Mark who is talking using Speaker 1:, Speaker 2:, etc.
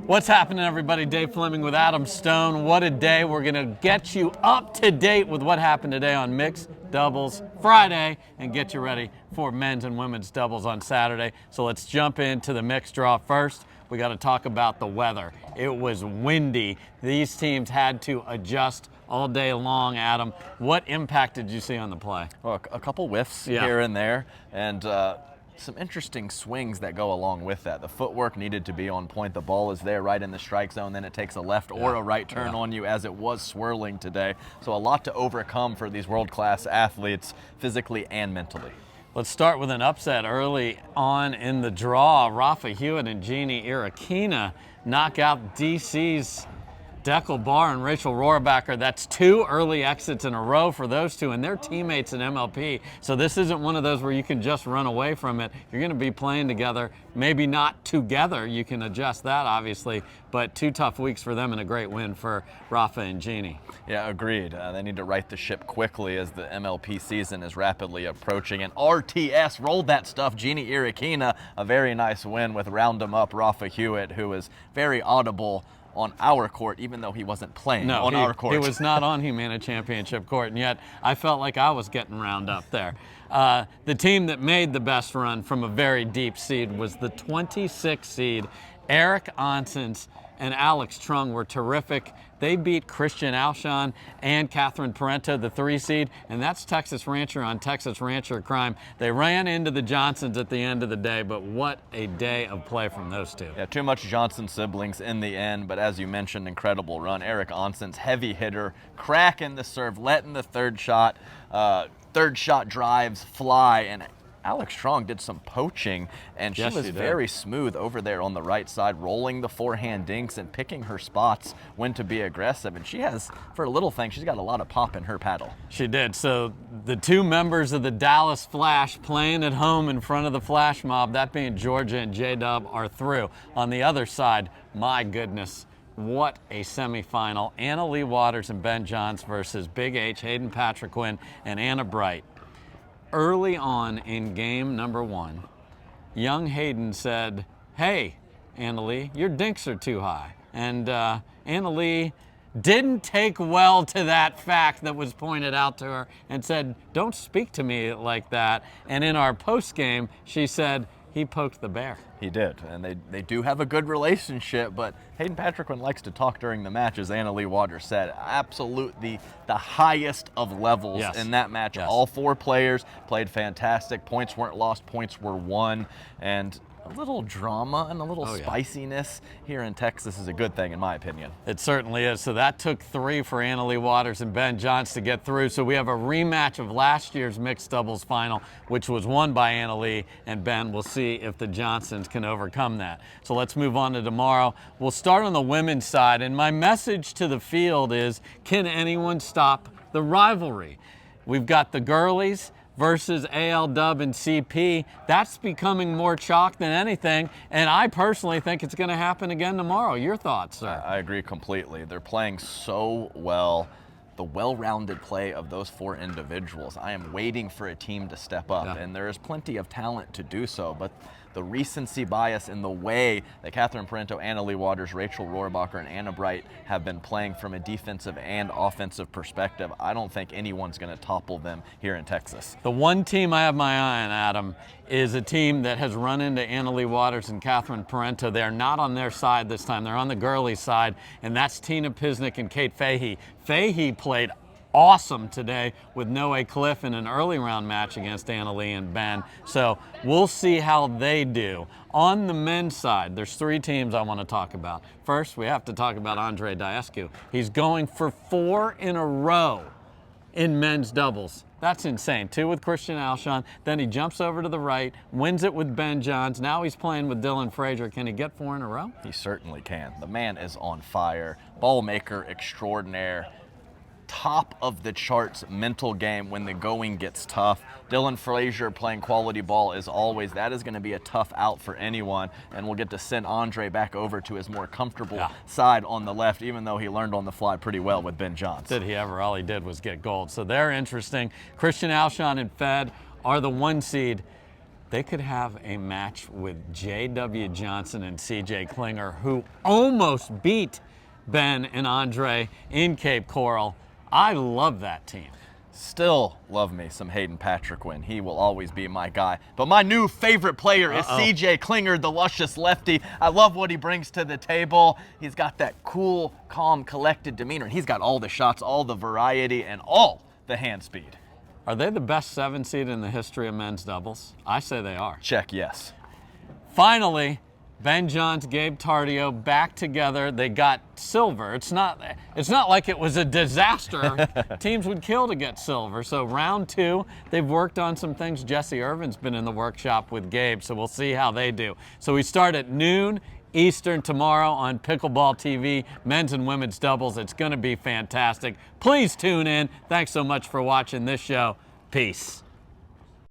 Speaker 1: What's happening, everybody? Dave Fleming with Adam Stone. What a day. We're going to get you up to date with what happened today on Mixed Doubles Friday and get you ready for men's and women's doubles on Saturday. So let's jump into the mixed draw first. We got to talk about the weather. It was windy. These teams had to adjust all day long. Adam, what impact did you see on the play?
Speaker 2: Well, a couple whiffs here and there, and some interesting swings that go along with that. The footwork needed to be on point. The ball is there right in the strike zone, then it takes a left or a right turn on you, as it was swirling today. So a lot to overcome for these world-class athletes, physically and mentally.
Speaker 1: Let's start with an upset early on in the draw. Rafa Hewitt and Jeannie Irakina knock out DC's Deckel Barr and Rachel Rohrbacher. That's two early exits in a row for those two, and they're teammates in MLP. So this isn't one of those where you can just run away from it. You're going to be playing together, maybe not together. You can adjust that, obviously, but two tough weeks for them and a great win for Rafa and Jeannie.
Speaker 2: Yeah, agreed. They need to right the ship quickly as the MLP season is rapidly approaching. And RTS rolled that stuff. Jeannie Irakina, a very nice win with round 'em up Rafa Hewitt, who was very audible on our court, even though he wasn't playing on our court.
Speaker 1: He was not on Humana Championship court, and yet I felt like I was getting round up there. The team that made the best run from a very deep seed was the 26 seed. Eric Onsens and Alex Trung were terrific. They beat Christian Alshon and Catherine Parento, the 3 seed, and that's Texas Rancher on Texas Rancher crime. They ran into the Johnsons at the end of the day, but what a day of play from those two.
Speaker 2: Yeah, too much Johnson siblings in the end, but as you mentioned, incredible run. Eric Onsens, heavy hitter, cracking the serve, letting the third shot drives fly, and Alex Trung did some poaching, and she was very smooth over there on the right side, rolling the forehand dinks and picking her spots when to be aggressive. And she has, for a little thing, she's got a lot of pop in her paddle.
Speaker 1: She did. So the two members of the Dallas Flash playing at home in front of the Flash mob, that being Georgia and J-Dub, are through. On the other side, my goodness, what a semifinal. Anna Leigh Waters and Ben Johns versus Big H, Hayden Patriquin, and Anna Bright. Early on in game number 1, young Hayden said, "Hey, Anna Leigh, your dinks are too high." And Anna Leigh didn't take well to that fact that was pointed out to her and said, "Don't speak to me like that." And in our post game, she said, "He poked the bear."
Speaker 2: He did, and they do have a good relationship, but Hayden Patriquin likes to talk during the match, as Anna Leigh Waters said. Absolutely the highest of levels in that match. All 4 players played fantastic. Points weren't lost, points were won, and a little drama and a little spiciness here in Texas is a good thing, in my opinion.
Speaker 1: It certainly is. So that took 3 for Anna Leigh Waters and Ben Johns to get through. So we have a rematch of last year's mixed doubles final, which was won by Anna Leigh and Ben. We'll see if the Johnsons can overcome that. So let's move on to tomorrow. We'll start on the women's side, and my message to the field is, can anyone stop the rivalry? We've got the girlies versus AL Dub and CP. That's becoming more chalk than anything, and I personally think it's going to happen again tomorrow. Your thoughts, sir?
Speaker 2: I agree completely. They're playing so well. The well-rounded play of those 4 individuals. I am waiting for a team to step up, and there is plenty of talent to do so, but the recency bias in the way that Catherine Parento, Anna Leigh Waters, Rachel Rohrbacher, and Anna Bright have been playing from a defensive and offensive perspective, I don't think anyone's going to topple them here in Texas.
Speaker 1: The one team I have my eye on, Adam, is a team that has run into Anna Leigh Waters and Catherine Parento. They're not on their side this time. They're on the girlies' side, and that's Tina Pisnick and Kate Fahey. Fahey played awesome today with Noe Cliff in an early round match against Anna Leigh and Ben. So we'll see how they do. On the men's side, there's 3 teams I want to talk about. First, we have to talk about Andre Diescu. He's going for 4 in a row in men's doubles. That's insane. 2 with Christian Alshon. Then he jumps over to the right, wins it with Ben Johns. Now he's playing with Dylan Frazier. Can he get 4 in a row?
Speaker 2: He certainly can. The man is on fire. Ball maker extraordinaire. Top of the charts mental game when the going gets tough. Dylan Frazier playing quality ball as always. That is going to be a tough out for anyone, and we'll get to send Andre back over to his more comfortable side on the left, even though he learned on the fly pretty well with Ben Johns.
Speaker 1: Did he ever? All he did was get gold. So they're interesting. Christian Alshon and Fed are the 1 seed. they could have a match with J.W. Johnson and C.J. Klinger, who almost beat Ben and Andre in Cape Coral. I love that team.
Speaker 2: Still love me some Hayden Patriquin. He will always be my guy. But my new favorite player is C.J. Klinger, the luscious lefty. I love what he brings to the table. He's got that cool, calm, collected demeanor. And he's got all the shots, all the variety, and all the hand speed.
Speaker 1: Are they the best 7 seed in the history of men's doubles? I say they are.
Speaker 2: Check yes.
Speaker 1: Finally, Ben Johns, Gabe Tardio back together. They got silver. It's not like it was a disaster. Teams would kill to get silver. So round 2, they've worked on some things. Jesse Irvin's been in the workshop with Gabe, so we'll see how they do. So we start at noon Eastern tomorrow on Pickleball TV, men's and women's doubles. It's going to be fantastic. Please tune in. Thanks so much for watching this show. Peace.